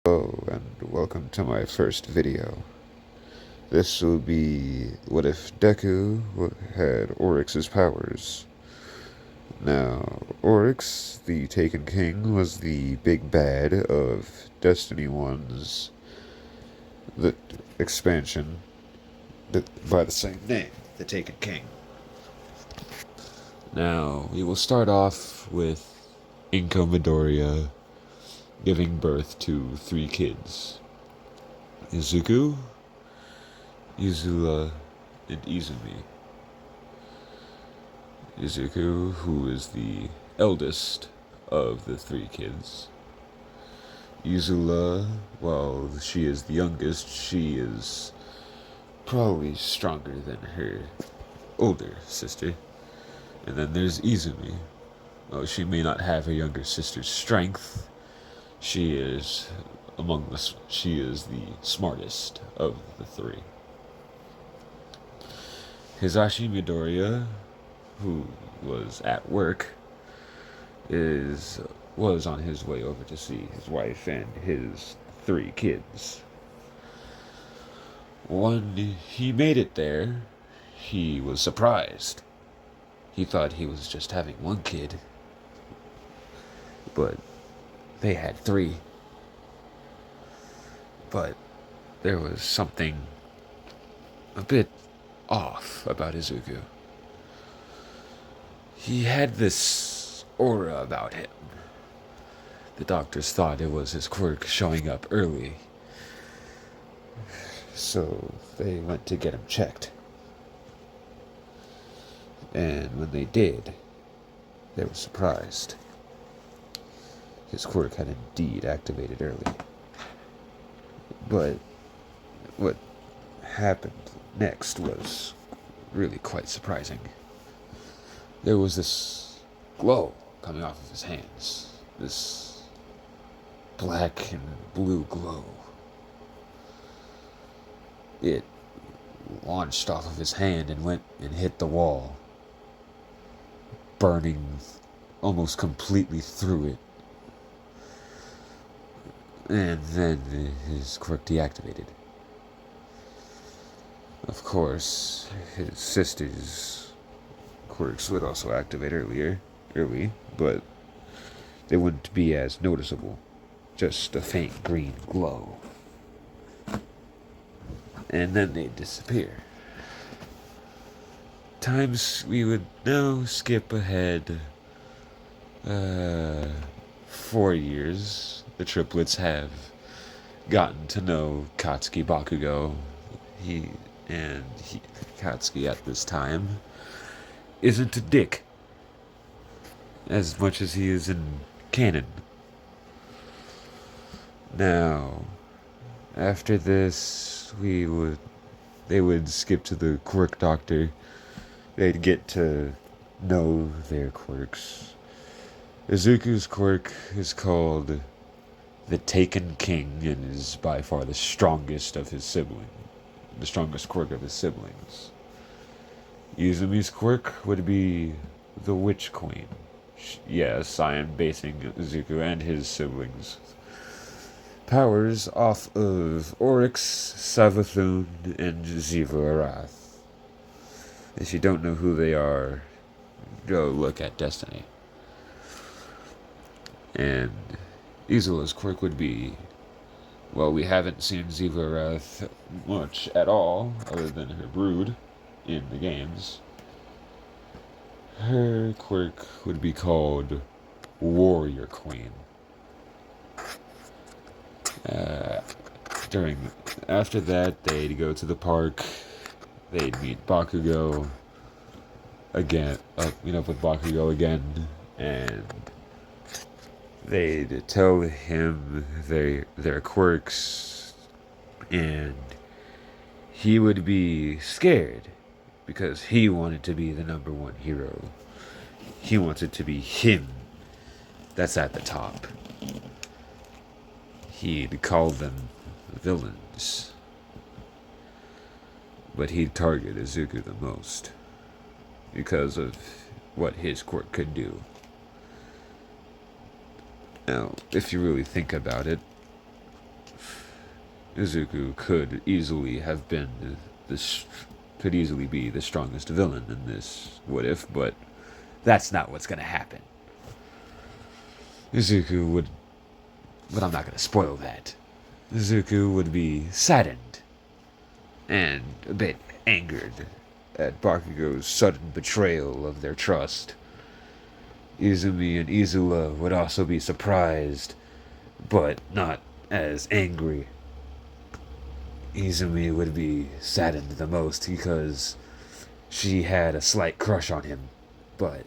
Hello and welcome to my first video. This will be what if Deku had Oryx's powers. Now, Oryx, the Taken King, was the big bad of Destiny 1's the expansion by the same name, the Taken King. Now, we will start off with Inko Midoriya giving birth to 3 kids. Izuku, Izula, and Izumi. Izuku, who is the eldest of the 3 kids. Izula, while she is the youngest, she is probably stronger than her older sister. And then there's Izumi. Though she may not have her younger sister's strength, she is the smartest of the 3. Hisashi Midoriya, who was at work, was on his way over to see his wife and his 3 kids. When he made it there, he was surprised. He thought he was just having 1 kid, but they had 3. But there was something a bit off about Izuku. He had this aura about him. The doctors thought it was his quirk showing up early, so they went to get him checked. And when they did, they were surprised. His quirk had indeed activated early. But what happened next was really quite surprising. There was this glow coming off of his hands. This black and blue glow. It launched off of his hand and went and hit the wall, burning almost completely through it. And then his quirk deactivated. Of course, his sister's quirks would also activate early, but they wouldn't be as noticeable. Just a faint green glow. And then they'd disappear. Times we would now skip ahead 4 years. The triplets have gotten to know Katsuki Bakugo. Katsuki at this time isn't a dick as much as he is in canon. Now, after this, they would skip to the quirk doctor. They'd get to know their quirks. Izuku's quirk is called the Taken King and is by far the strongest of his siblings. The strongest quirk of his siblings. Izumi's quirk would be the Witch Queen. Yes, I am basing Izuku and his siblings' powers off of Oryx, Savathun, and Xivu Arath. If you don't know who they are, go look at Destiny. And Izula's quirk would be, well, we haven't seen Xivu Arath much at all, other than her brood in the games. Her quirk would be called Warrior Queen. After that, they'd go to the park. They'd meet Bakugo again, meet up with Bakugo again, and they'd tell him their quirks, and he would be scared because he wanted to be the number 1 hero. He wanted to be him. That's at the top. He'd call them villains, but he'd target Izuku the most because of what his quirk could do. Now, if you really think about it, Izuku could easily have been could easily be the strongest villain in this what if, but that's not what's gonna happen. Izuku would, but I'm not gonna spoil that. Izuku would be saddened and a bit angered at Bakugo's sudden betrayal of their trust. Izumi and Izula would also be surprised, but not as angry. Izumi would be saddened the most because she had a slight crush on him, but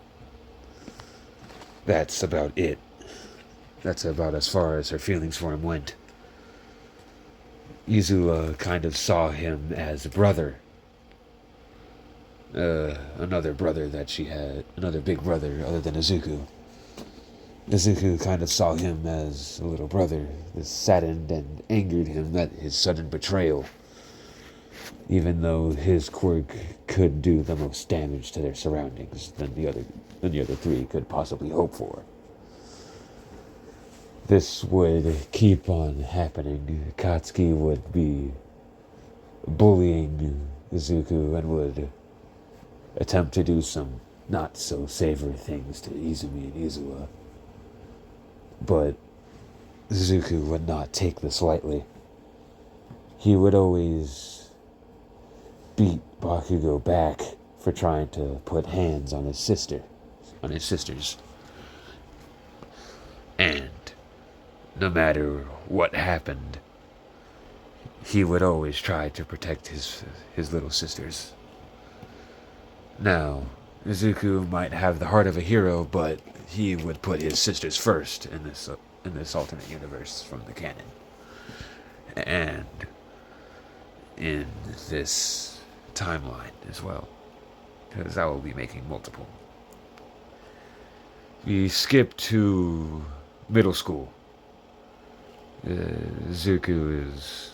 that's about it. That's about as far as her feelings for him went. Izula kind of saw him as a brother. Another brother that she had, another big brother other than Izuku. Izuku kind of saw him as a little brother. This saddened and angered him at his sudden betrayal, even though his quirk could do the most damage to their surroundings than the other three could possibly hope for. This would keep on happening. Katsuki would be bullying Izuku and would attempt to do some not so savory things to Izumi and Izula. But Izuku would not take this lightly. He would always beat Bakugo back for trying to put hands on his sisters. And no matter what happened, he would always try to protect his little sisters. Now, Izuku might have the heart of a hero, but he would put his sisters first in this alternate universe from the canon. And in this timeline as well, because I will be making multiple. We skip to middle school. Izuku is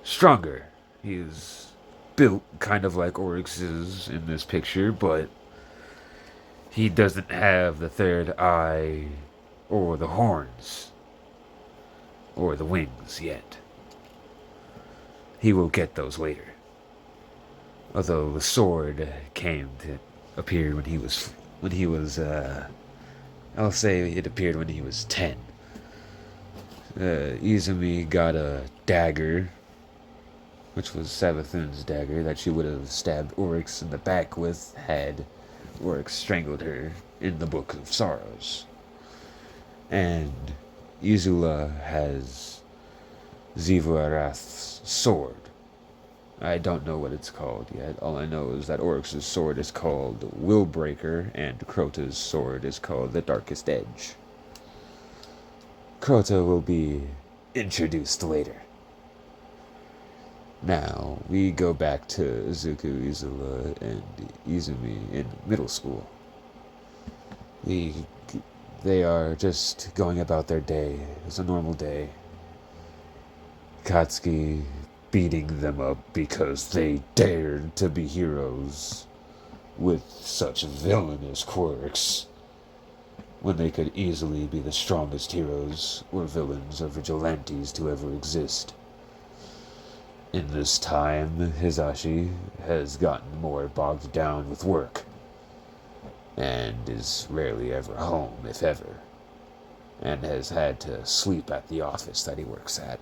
stronger. He is built kind of like Oryx is in this picture, but he doesn't have the third eye or the horns or the wings yet. He will get those later. Although the sword came to appear when he was I'll say it appeared when he was 10. Izumi got a dagger, which was Savathun's dagger that she would have stabbed Oryx in the back with had Oryx strangled her in the Book of Sorrows. And Izula has Zivarath's sword. I don't know what it's called yet. All I know is that Oryx's sword is called Willbreaker, and Crota's sword is called the Darkest Edge. Crota will be introduced later. Now, we go back to Izuku, Izula, and Izumi in middle school. They are just going about their day. It's a normal day. Katsuki beating them up because they dared to be heroes with such villainous quirks, when they could easily be the strongest heroes or villains or vigilantes to ever exist. In this time, Hisashi has gotten more bogged down with work, and is rarely ever home, if ever, and has had to sleep at the office that he works at,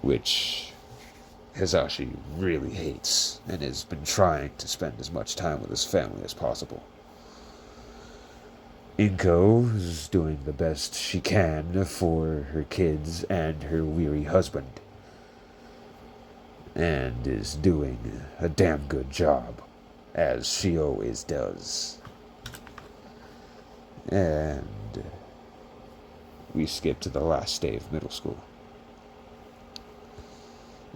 which Hisashi really hates, and has been trying to spend as much time with his family as possible. Inko is doing the best she can for her kids and her weary husband, and is doing a damn good job, as she always does. And we skip to the last day of middle school.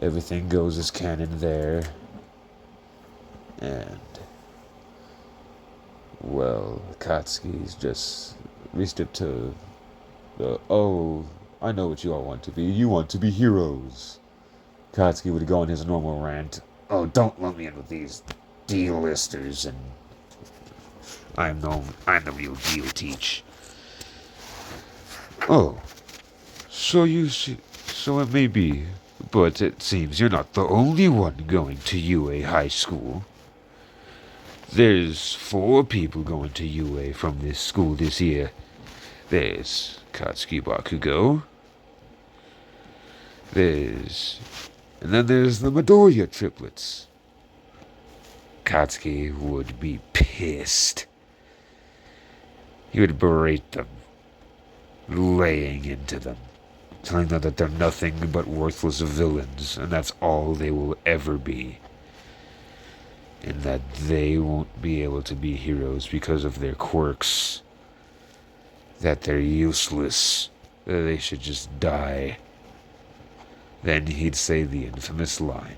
Everything goes as canon there, and well, Katsuki's just reached up to the, oh, I know what you all want to be. You want to be heroes. Katsuki would go on his normal rant. Oh, don't lump me in with these D-listers, and I'm the real deal, teach. Oh, so So it may be, but it seems you're not the only one going to UA High School. There's 4 people going to UA from this school this year. There's Katsuki Bakugo. And then there's the Midoriya triplets. Katsuki would be pissed. He would berate them, laying into them, telling them that they're nothing but worthless villains, and that's all they will ever be. And that they won't be able to be heroes because of their quirks. That they're useless. That they should just die. Then he'd say the infamous line.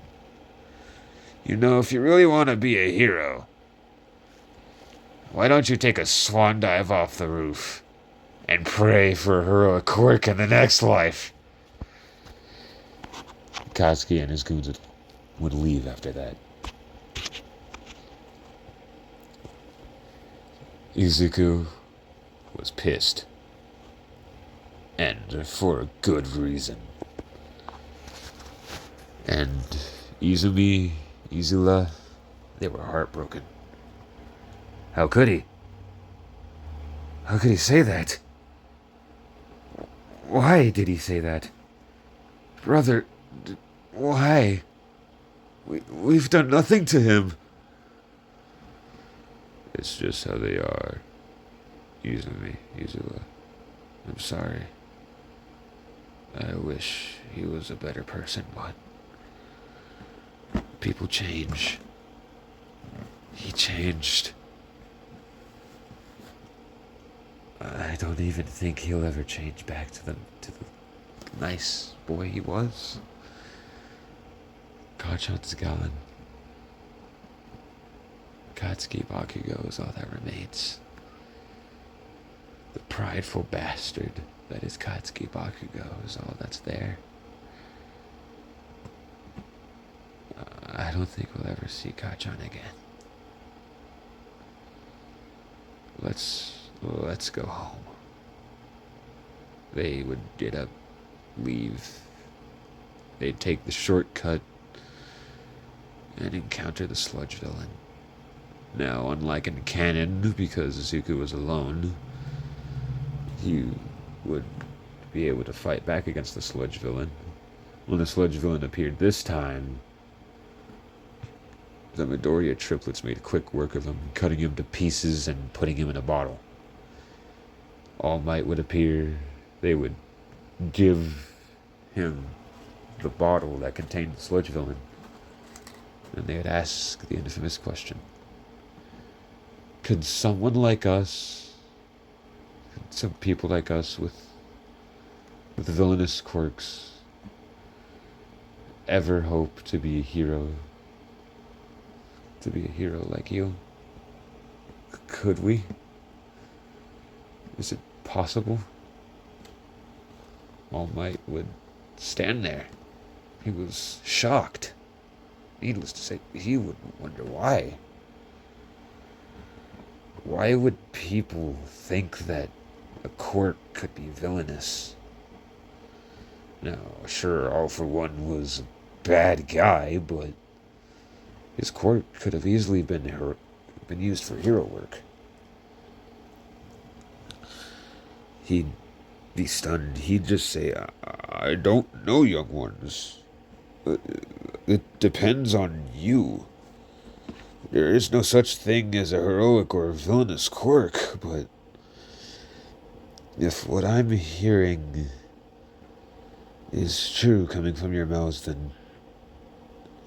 You know, if you really want to be a hero, why don't you take a swan dive off the roof and pray for a heroic quirk in the next life? Katsuki and his goons would leave after that. Izuku was pissed. And for a good reason. And Izula, they were heartbroken. How could he? How could he say that? Why did he say that? Brother, why? We've done nothing to him. It's just how they are. Izula. I'm sorry. I wish he was a better person, but people change. He changed. I don't even think he'll ever change back to the nice boy he was. Kachan's gone. Katsuki Bakugo is all that remains. The prideful bastard that is Katsuki Bakugo is all that's there. I don't think we'll ever see Kachan again. Let's go home. They would get up, leave. They'd take the shortcut and encounter the sludge villain. Now, unlike in canon, because Izuku was alone, he would be able to fight back against the sludge villain. When the sludge villain appeared this time, the Midoriya triplets made quick work of him, cutting him to pieces and putting him in a bottle. All Might would appear. They would give him the bottle that contained the sludge villain. And they would ask the infamous question. Could someone like us, some people like us with villainous quirks, ever hope to be a hero? To be a hero like you? Could we? Is it possible? All Might would stand there. He was shocked. Needless to say, he would wonder why. Why would people think that a quirk could be villainous? Now, sure, All For One was a bad guy, but his quirk could have easily been used for hero work. He'd be stunned. He'd just say, I don't know, young ones. It depends on you. There is no such thing as a heroic or villainous quirk, but if what I'm hearing is true coming from your mouths, then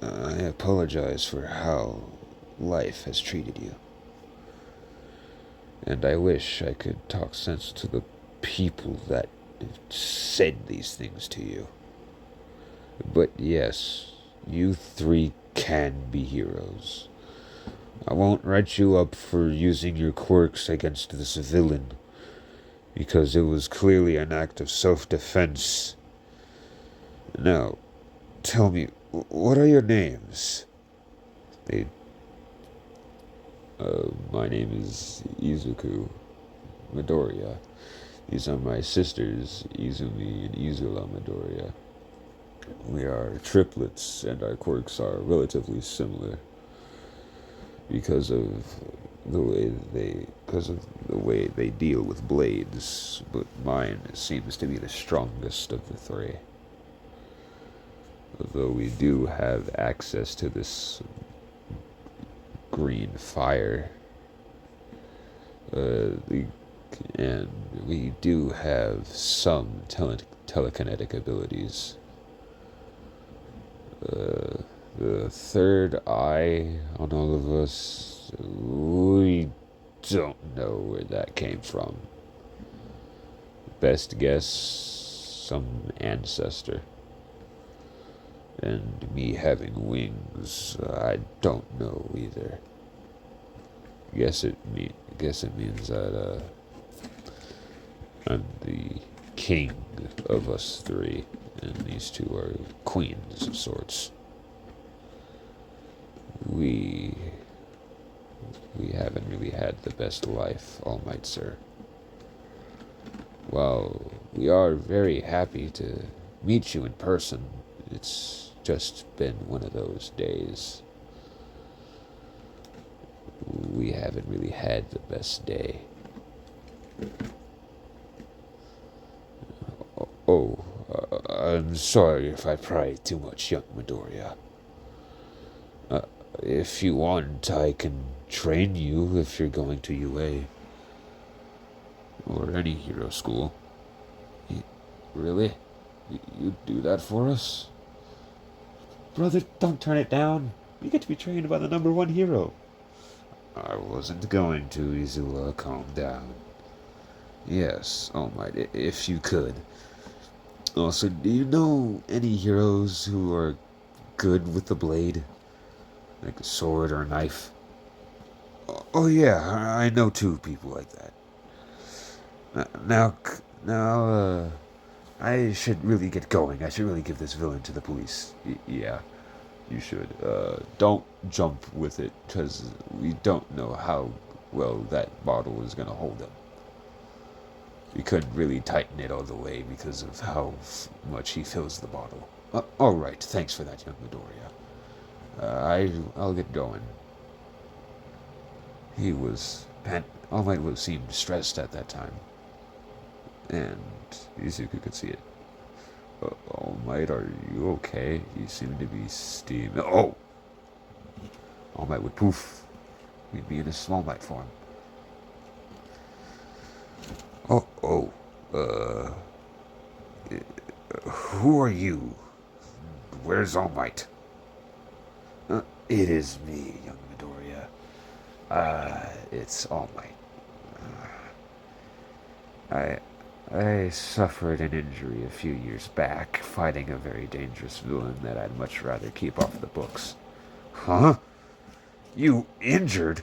I apologize for how life has treated you. And I wish I could talk sense to the people that said these things to you. But yes, you 3 can be heroes. I won't write you up for using your quirks against this villain, because it was clearly an act of self-defense. Now, tell me, what are your names? My name is Izuku Midoriya. These are my sisters, Izumi and Izula Midoriya. We are triplets, and our quirks are relatively similar because of the way they deal with blades. But mine seems to be the strongest of the three. Although we do have access to this green fire, and we do have some telekinetic abilities. The third eye on all of us, we don't know where that came from. Best guess, some ancestor. And me having wings, I don't know either. Guess it means that I'm the king of us three, and these two are queens of sorts. We haven't really had the best life, All Might Sir. While we are very happy to meet you in person, it's just been one of those days. We haven't really had the best day. I'm sorry if I pry too much, young Midoriya. If you want, I can train you if you're going to UA. Or any hero school. Really? You'd do that for us? Brother, don't turn it down. You get to be trained by the #1 hero. I wasn't going to, Izula. Calm down. Yes, All Might, if you could. Also, do you know any heroes who are good with the blade? Like a sword or a knife? Oh yeah, I know 2 people like that. Now, I should really get going. I should really give this villain to the police. Yeah, you should. Don't jump with it, because we don't know how well that bottle is going to hold him. We couldn't really tighten it all the way because of how much he fills the bottle. Alright, thanks for that, young Midoriya. I'll get going. All Might seemed stressed at that time. And Izuku could see it. All Might, are you okay? You seem to be steaming. Oh! All Might would poof. We'd be in a Small Might form. Who are you? Where's All Might? It is me, young Midoriya. It's All Might. I suffered an injury a few years back, fighting a very dangerous villain that I'd much rather keep off the books. Huh? You injured?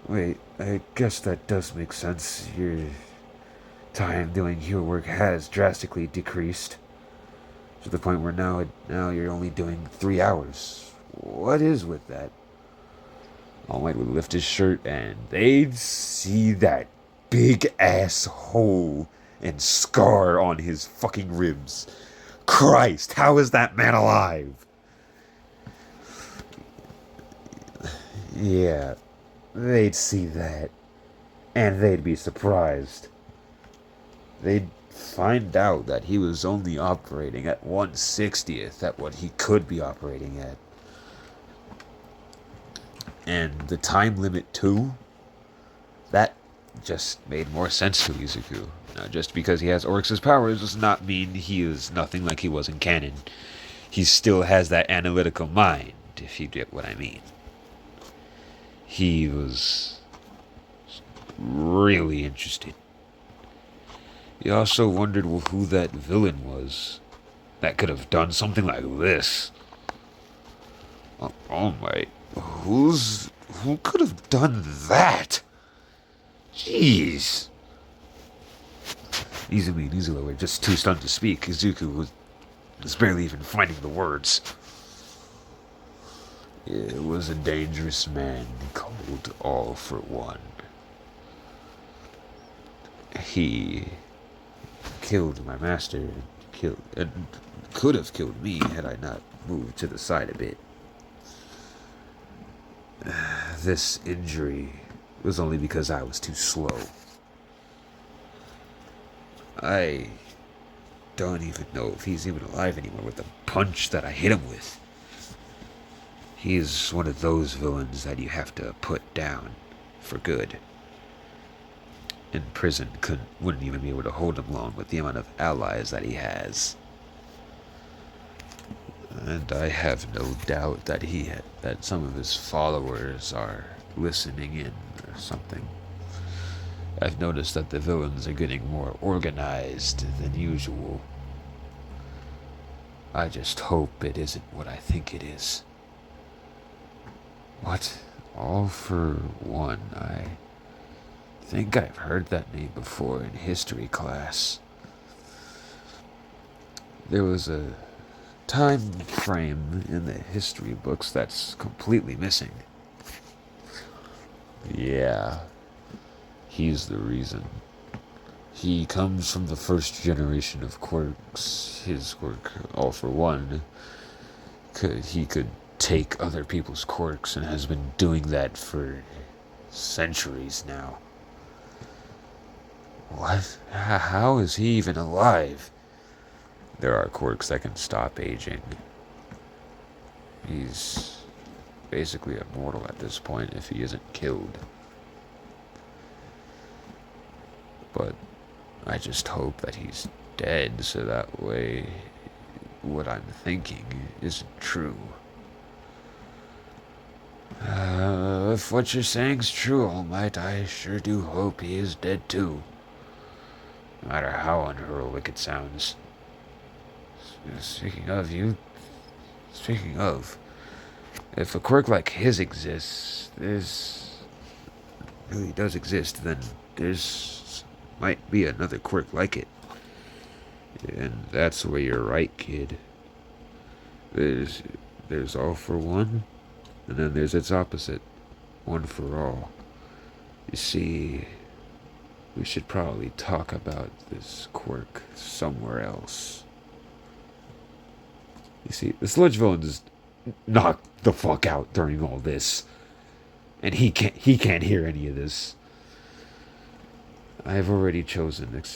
Wait, I guess that does make sense. Your time doing hero work has drastically decreased. To the point where now you're only doing 3 hours. What is with that? All Might would lift his shirt and they'd see that big ass hole and scar on his fucking ribs. Christ, how is that man alive? Yeah, they'd see that. And they'd be surprised. They'd find out that he was only operating at 1/60th at what he could be operating at. And the time limit too? That just made more sense to Izuku. Now, just because he has Oryx's powers does not mean he is nothing like he was in canon. He still has that analytical mind, if you get what I mean. He was really interested. He also wondered who that villain was that could have done something like this. Oh my, who could have done that? Jeez. Izumi and Izula were just too stunned to speak. Izuku was barely even finding the words. It was a dangerous man called All for One. He killed my master, and could have killed me had I not moved to the side a bit. This injury was only because I was too slow. I don't even know if he's even alive anymore with the punch that I hit him with. He's one of those villains that you have to put down for good. In prison, wouldn't even be able to hold him long with the amount of allies that he has. And I have no doubt that that some of his followers are listening in or something. I've noticed that the villains are getting more organized than usual. I just hope it isn't what I think it is. What? All for One? I think I've heard that name before in history class. There was a time frame in the history books that's completely missing. Yeah, he's the reason. He comes from the first generation of quirks. His quirk, All for One, he could take other people's quirks and has been doing that for centuries now. What? How is he even alive? There are quirks that can stop aging. He's basically immortal at this point if he isn't killed. But I just hope that he's dead so that way what I'm thinking isn't true. If what you're saying's true, All Might, I sure do hope he is dead too. No matter how unheroic it sounds. Speaking of, if a quirk like his exists, really does exist, then there's might be another quirk like it. And that's where you're right, kid. There's All for One, and then there's its opposite, One for All. You see, we should probably talk about this quirk somewhere else. You see, the sludge villain just knocked the fuck out during all this. And he can't hear any of this. I've already seen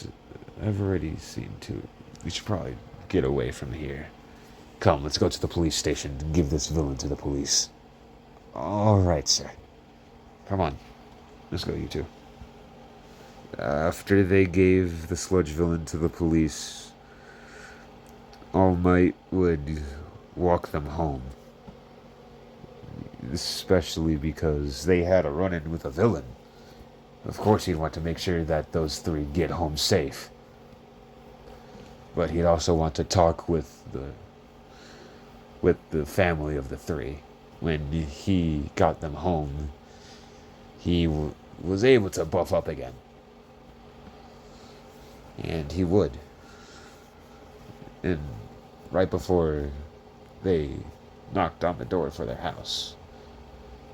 to. We should probably get away from here. Come, let's go to the police station and give this villain to the police. Alright, sir. Come on. Let's go, you two. After they gave the sludge villain to the police, All Might would walk them home. Especially because they had a run-in with a villain. Of course he'd want to make sure that those three get home safe. But he'd also want to talk with the family of the three. When he got them home, he was able to buff up again. And he would. And right before they knocked on the door for their house.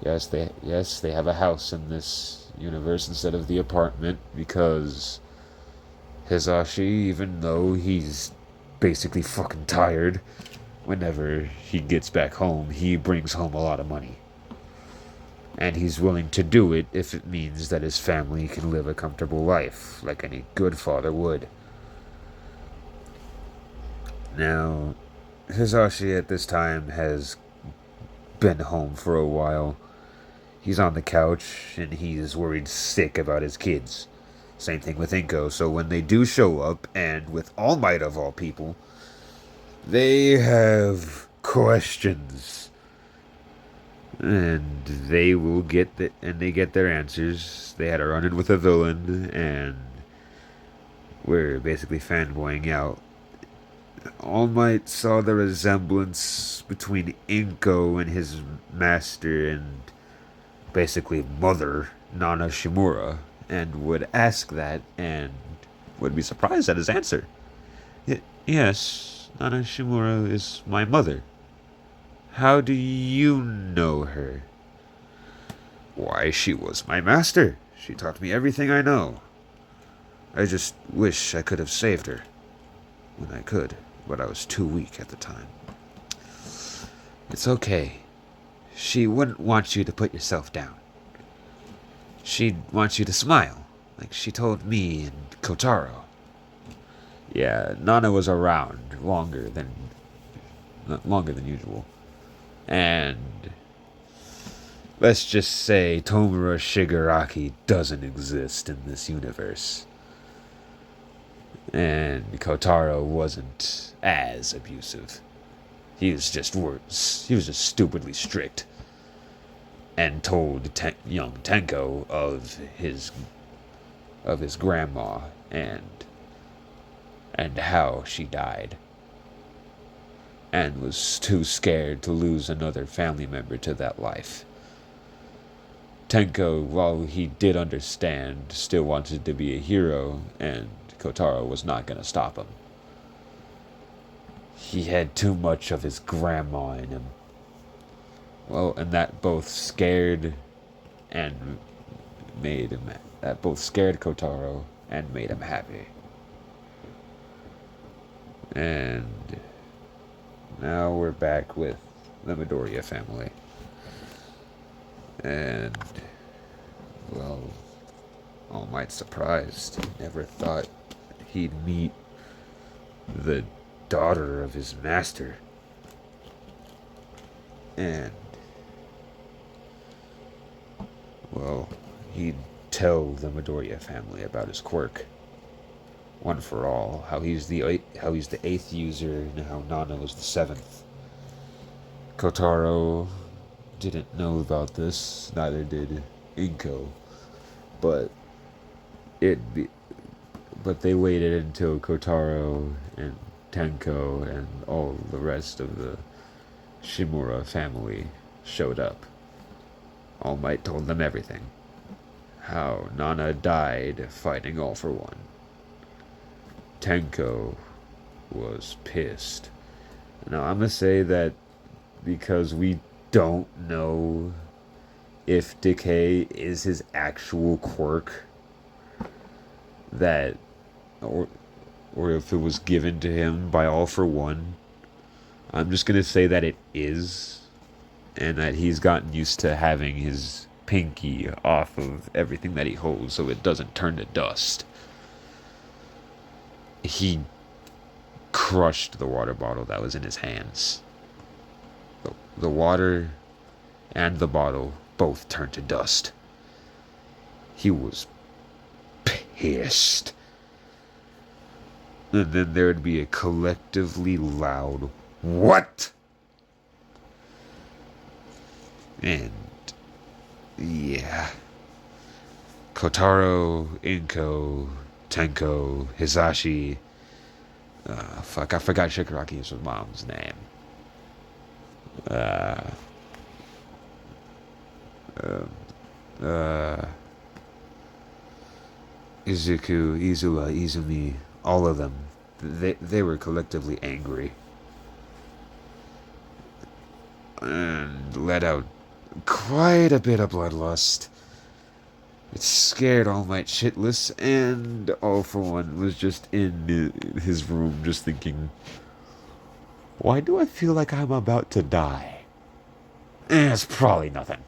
Yes, they have a house in this universe instead of the apartment because Hisashi, even though he's basically fucking tired, whenever he gets back home, he brings home a lot of money. And he's willing to do it if it means that his family can live a comfortable life, like any good father would. Now, Hisashi at this time has been home for a while. He's on the couch, and he's worried sick about his kids. Same thing with Inko, so when they do show up, and with All Might of all people, they have questions. And they will get they get their answers. They had a run-in with a villain, and we're basically fanboying out. All Might saw the resemblance between Inko and his master and basically mother, Nana Shimura, and would ask that and would be surprised at his answer. Yes, Nana Shimura is my mother. How do you know her? Why, she was my master. She taught me everything I know. I just wish I could have saved her when I could. but I was too weak at the time. It's okay. She wouldn't want you to put yourself down. She'd want you to smile, like she told me and Kotaro. Yeah, Nana was around longer than usual. And let's just say Tomura Shigaraki doesn't exist in this universe. And Kotaro wasn't as abusive. He was just stupidly strict. And told young Tenko of his grandma and how she died. And was too scared to lose another family member to that life. Tenko, while he did understand, still wanted to be a hero, and Kotaro was not going to stop him. He had too much of his grandma in him. Well, and that both scared Kotaro and made him happy. And now we're back with the Midoriya family. And, well, All Might's surprised. He never thought he'd meet the daughter of his master. And, well, he'd tell the Midoriya family about his quirk. One for all, how he's the 8th user and how Nana was the 7th. Kotaro didn't know about this, neither did Inko, but they waited until Kotaro and Tenko and all the rest of the Shimura family showed up. All Might told them everything. How Nana died fighting All for One. Tenko was pissed. Now, I'm going to say that because we don't know if decay is his actual quirk, that, or if it was given to him by All for One, I'm just going to say that it is, and that he's gotten used to having his pinky off of everything that he holds so it doesn't turn to dust. He crushed the water bottle that was in his hands. The water and the bottle both turned to dust. He was pissed. And then there would be a collectively loud, "What?" And, yeah. Kotaro, Inko, Tenko, Hisashi. I forgot Shigaraki's mom's name. Izuku, Izuha, Izumi, all of them. They were collectively angry. And let out quite a bit of bloodlust. It scared All Might shitless, and All for One was just in his room just thinking, why do I feel like I'm about to die? It's probably nothing.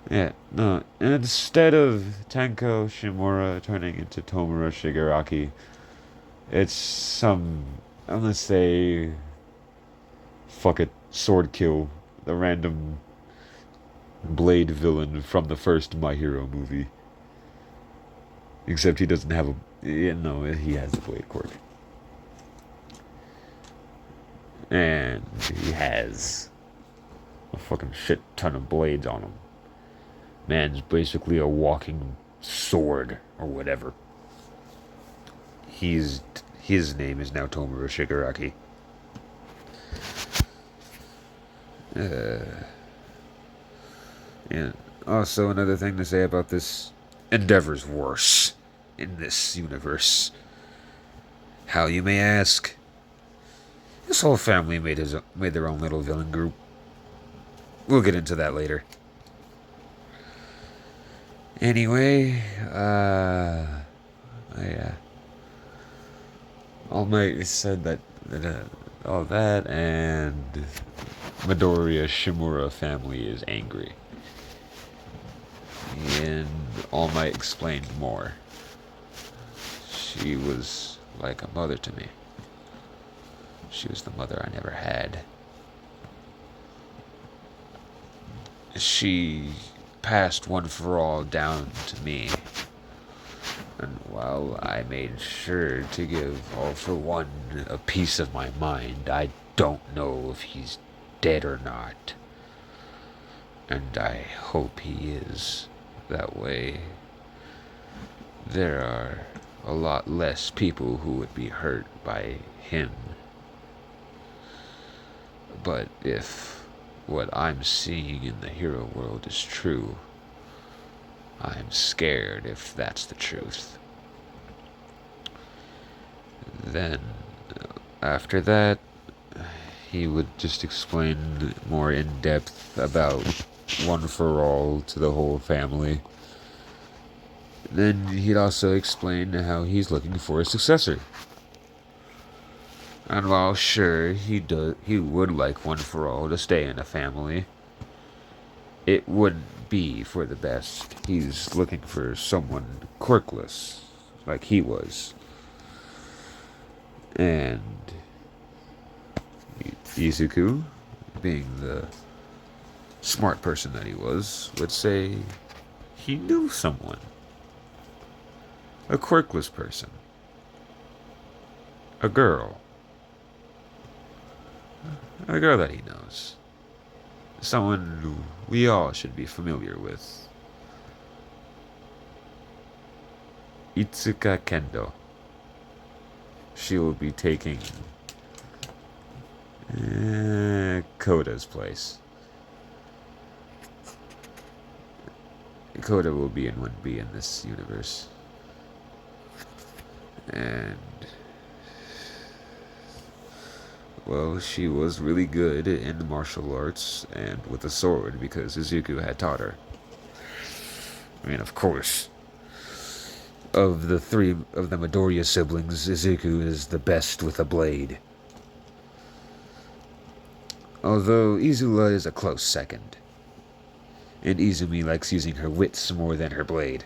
Yeah, no. Instead of Tenko Shimura turning into Tomura Shigaraki, it's some, I'm gonna say, fuck it, Sword Kill, the random Blade villain from the first My Hero movie. Except he doesn't have he has a Blade quirk. And he has a fucking shit ton of blades on him. Man's basically a walking sword, or whatever. His name is now Tomura Shigaraki. And also another thing to say about this, Endeavor's worse in this universe. How, you may ask? This whole family made their own little villain group. We'll get into that later. Anyway, All Might said that all that, and Midoriya Shimura family is angry. And All Might explained more. She was like a mother to me. She was the mother I never had. She passed One for All down to me. And while I made sure to give All for One a piece of my mind, I don't know if he's dead or not. And I hope he is. That way, there are a lot less people who would be hurt by him. But if what I'm seeing in the hero world is true, I'm scared if that's the truth. Then, after that, he would just explain more in depth about One for All to the whole family. Then he'd also explain how he's looking for a successor. And while sure he would like One for All to stay in the family, it wouldn't be for the best. He's looking for someone quirkless, like he was. And Izuku, being the smart person that he was, would say he knew someone. A quirkless person. A girl. A girl that he knows. Someone we all should be familiar with. Itsuka Kendo. She will be taking Koda's place. Koda will be in 1B in this universe. And well, she was really good in martial arts and with a sword because Izuku had taught her. I mean, of course. Of the three of the Midoriya siblings, Izuku is the best with a blade. Although Izula is a close second. And Izumi likes using her wits more than her blade.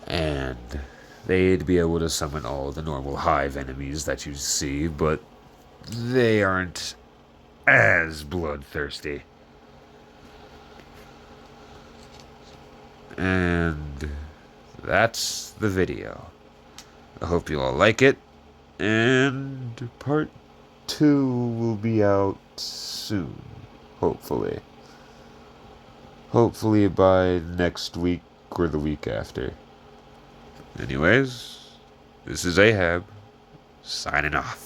And they'd be able to summon all the normal hive enemies that you see, but they aren't as bloodthirsty. And that's the video. I hope you all like it. And part 2 will be out soon. Hopefully. Hopefully by next week or the week after. Anyways, this is Ahab, signing off.